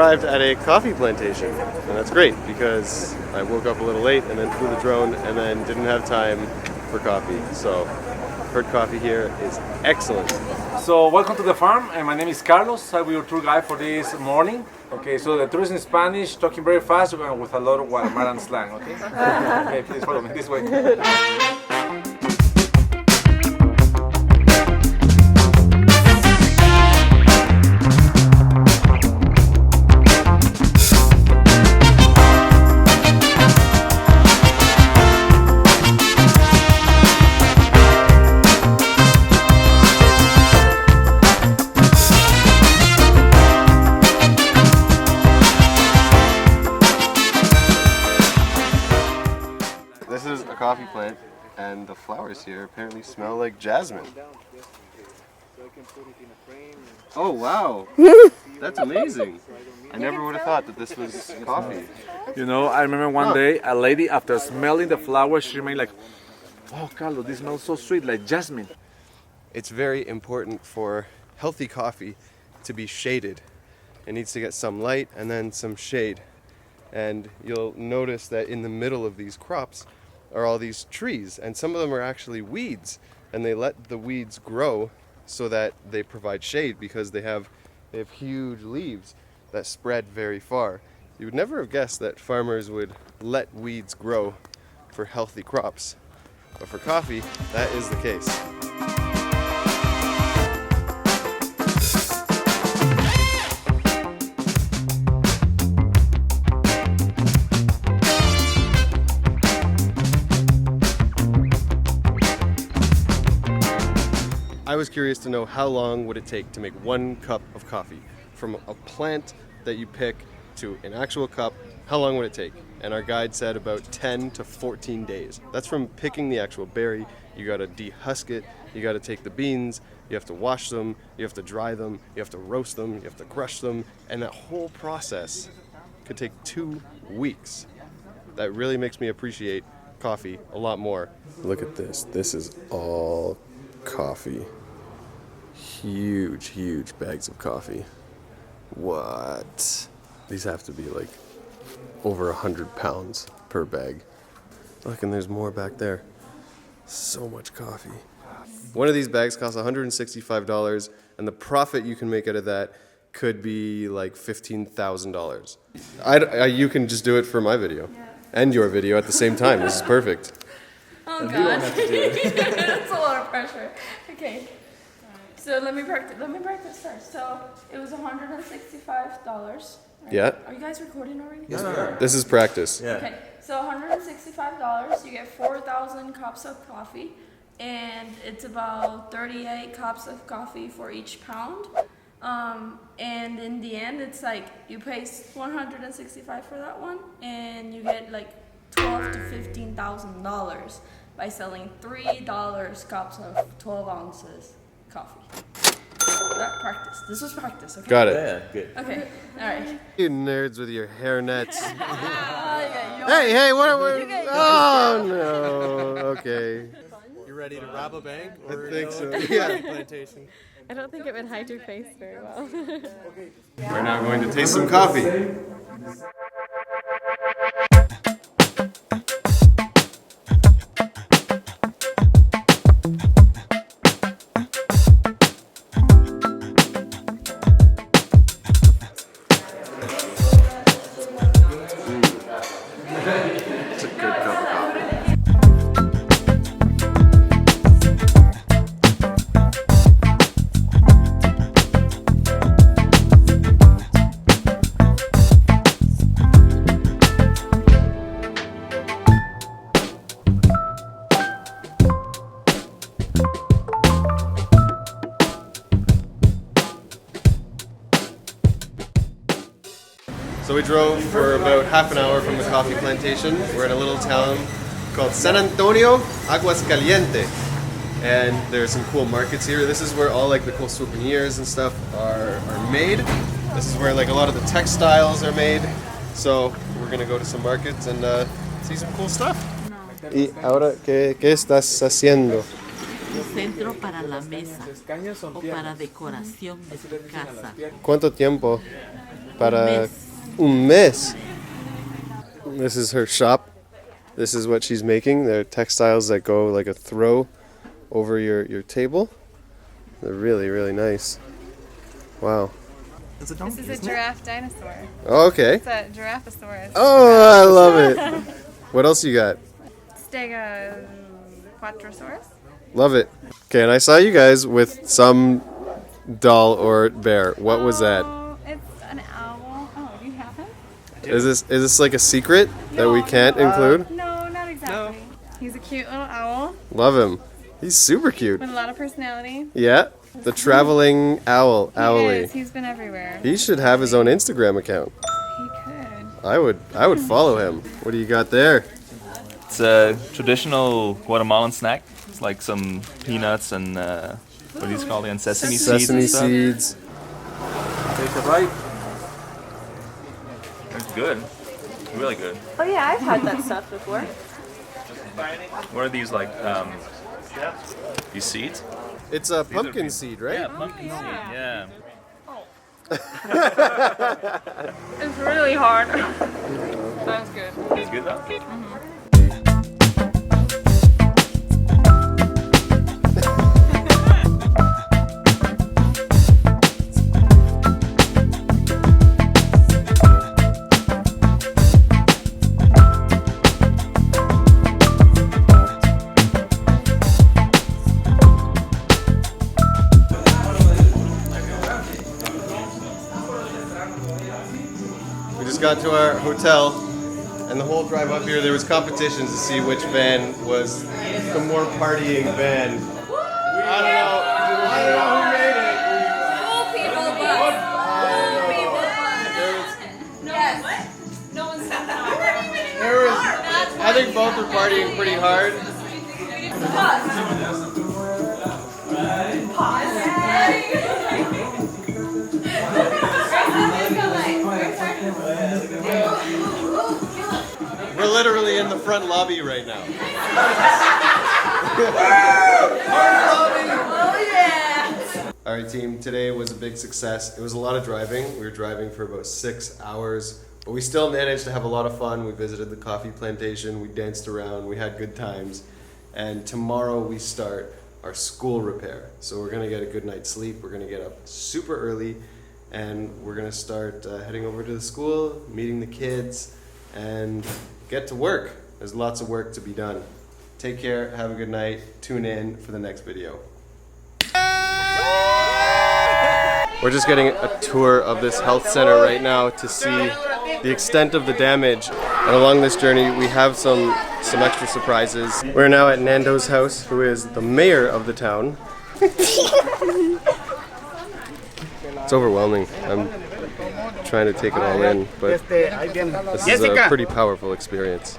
arrived at a coffee plantation, and that's great because I woke up a little late and then flew the drone and then didn't have time for coffee. So, heard coffee here is excellent. So, welcome to the farm, and my name is Carlos. I'll be your tour guide for this morning. Okay, so the tour is in Spanish, talking very fast with a lot of Guatemalan slang, okay? Okay, please follow me this way. This is a coffee plant, and the flowers here apparently smell like jasmine. Oh wow, that's amazing. I never would have thought that this was coffee. You know, I remember one day a lady, after smelling the flowers, she made like, oh Carlos, this smells so sweet, like jasmine. It's very important for healthy coffee to be shaded. It needs to get some light and then some shade. And you'll notice that in the middle of these crops are all these trees, and some of them are actually weeds, and they let the weeds grow so that they provide shade because they have huge leaves that spread very far. You would never have guessed that farmers would let weeds grow for healthy crops, but for coffee, that is the case. I was curious to know how long would it take to make 1 cup of coffee from a plant that you pick to an actual cup. How long would it take? And our guide said about 10 to 14 days. That's from picking the actual berry. You got to dehusk it, you got to take the beans, you have to wash them, you have to dry them, you have to roast them, you have to crush them, and that whole process could take 2 weeks. That really makes me appreciate coffee a lot more. Look at this. This is all coffee. Huge bags of coffee. What? These have to be like over 100 pounds per bag. Look, and there's more back there. So much coffee. One of these bags costs $165, and the profit you can make out of that could be like $15,000. You can just do it for my video and your video at the same time. This is perfect. Oh God, that's a lot of pressure. Okay, so let me practice first. So it was $165. Right? Yeah. Are you guys recording already? Yes, this is practice. Yeah. Okay, so $165. You get 4,000 cups of coffee, and it's about 38 cups of coffee for each pound. And in the end, it's like you pay $165 for that one, and you get like $12,000 to $15,000 by selling $3 cups of 12 ounces coffee. That practice. This was practice. Okay. Got it. Yeah, good. Okay. All right. You nerds with your hair nets. Hey, Hey, what are we? Oh no. Okay. You ready to rob a bank? I Or, think so. coffee Yeah. plantation? I don't think it would hide your face very well. We're now going to taste some coffee. It's a good cup of coffee. So we drove for about half an hour from the coffee plantation. We're in a little town called San Antonio, Aguascaliente. And there's some cool markets here. This is where all like the cool souvenirs and stuff are made. This is where like a lot of the textiles are made. So we're gonna go to some markets and see some cool stuff. Y ahora, ¿qué estás haciendo? Centro para la mesa o para decoración de tu casa. ¿Cuánto tiempo? Para un mes. This is her shop. This is what she's making. They're textiles that go like a throw over your table. They're really, really nice. Wow. This is a giraffe dinosaur. Oh, okay. It's a Giraffosaurus. Oh, I love it. What else you got? Stegoquatrosaurus. Love it. Okay, and I saw you guys with some doll or bear. What was that? It's an owl. Oh, do you have him? Is this like a secret that we can't include? No, not exactly. He's a cute little owl Love him. He's super cute. with a lot of personality. Yeah, the traveling owl, Owly. He's been everywhere. He should have his own Instagram account. He could. I would follow him. What do you got there? It's a traditional Guatemalan snack. It's like some peanuts and what do you call it? And sesame seeds. Sesame and stuff. seeds. Take a bite. It's good. Really good. Oh yeah, I've had that stuff before. What are these like? These seeds? It's a pumpkin seed, right? Yeah, pumpkin seed. Yeah. It's really hard. Sounds good. It's good though. We just got to our hotel, and the whole drive up here, there was competitions to see which van was the more partying van. I don't know who made it. Cool people bus. Cool people bus. Yes. No one said that. There was, I think both were partying pretty hard. We're literally in the front lobby right now. All right, team, today was a big success. It was a lot of driving. We were driving for about 6 hours, but we still managed to have a lot of fun. We visited the coffee plantation, we danced around, we had good times. And tomorrow we start our school repair. So we're gonna get a good night's sleep. We're gonna get up super early, and we're gonna start heading over to the school, meeting the kids, and get to work. There's lots of work to be done. Take care, have a good night, tune in for the next video. We're just getting a tour of this health center right now to see the extent of the damage. And along this journey, we have some extra surprises. We're now at Nando's house, who is the mayor of the town. It's overwhelming. I'm trying to take it all in, but this is a pretty powerful experience.